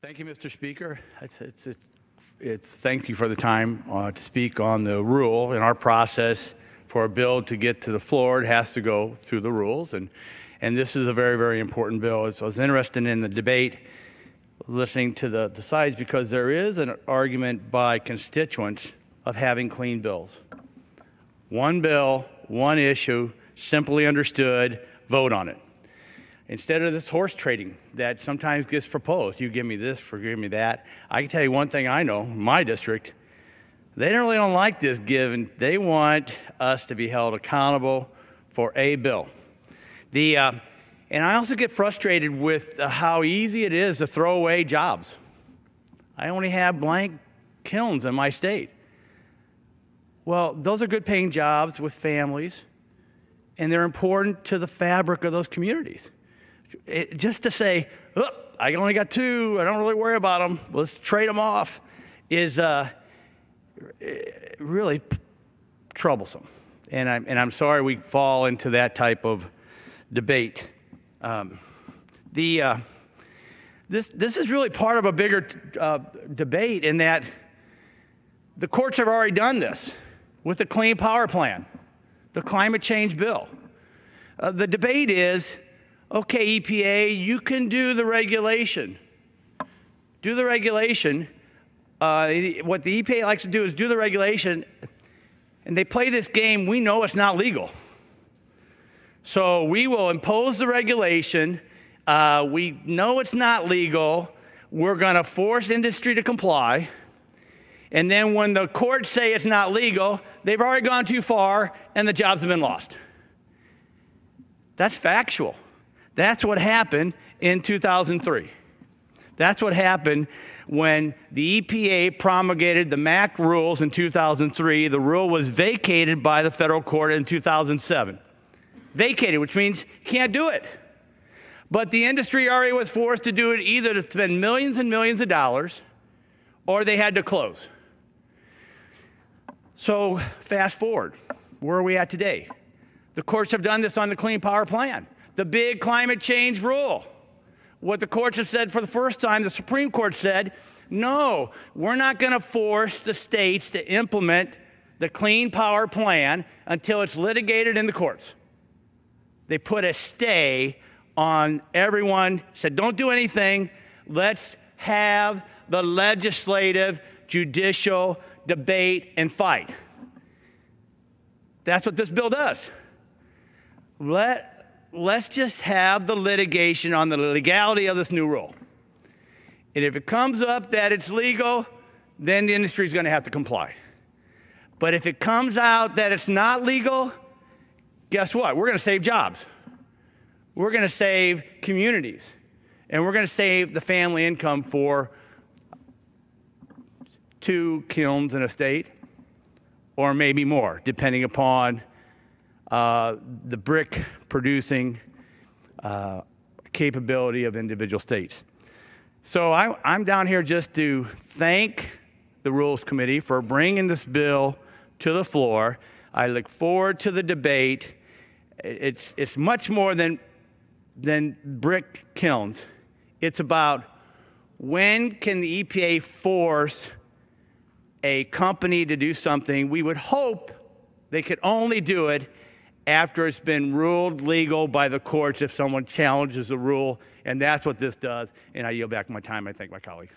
Thank you, Mr. Speaker. Thank you for the time to speak on the rule. In our process for a bill to get to the floor, it has to go through the rules, and this is a very, very important bill. I was interested in the debate, listening to the sides, because there is an argument by constituents of having clean bills. One bill, one issue, simply understood, vote on it. Instead of this horse trading that sometimes gets proposed, you give me this, forgive me that. I can tell you one thing I know, my district, they really don't like this given. They want us to be held accountable for a bill. And I also get frustrated with how easy it is to throw away jobs. I only have blank kilns in my state. Well, those are good paying jobs with families, and they're important to the fabric of those communities. Just to say, oh, I only got two, I don't really worry about them, let's trade them off, is really troublesome. And I'm sorry we fall into that type of debate. This is really part of a bigger debate in that the courts have already done this with the Clean Power Plan, the climate change bill. The debate is, okay, EPA, you can do the regulation. Do the regulation. What the EPA likes to do is do the regulation, and they play this game. We know it's not legal. So we will impose the regulation. We know it's not legal. We're going to force industry to comply. And then when the courts say it's not legal, they've already gone too far, and the jobs have been lost. That's factual. That's what happened in 2003. That's what happened when the EPA promulgated the MAC rules in 2003. The rule was vacated by the federal court in 2007. Vacated, which means you can't do it. But the industry already was forced to do it, either to spend millions and millions of dollars, or they had to close. So fast forward, where are we at today? The courts have done this on the Clean Power Plan. The big climate change rule. What the courts have said for the first time, the Supreme Court said, no, we're not going to force the states to implement the Clean Power Plan until it's litigated in the courts. They put a stay on everyone, said don't do anything, let's have the legislative, judicial debate and fight. That's what this bill does. Let's just have the litigation on the legality of this new rule. And if it comes up that it's legal, then the industry is going to have to comply. But if it comes out that it's not legal, guess what? We're going to save jobs. We're going to save communities. And we're going to save the family income for 2 kilns in a state, or maybe more, depending upon the brick producing capability of individual states. So I'm down here just to thank the Rules Committee for bringing this bill to the floor. I look forward to the debate. It's much more than brick kilns. It's about when can the EPA force a company to do something. We would hope they could only do it after it's been ruled legal by the courts if someone challenges the rule, and that's what this does. And I yield back my time. I thank my colleague.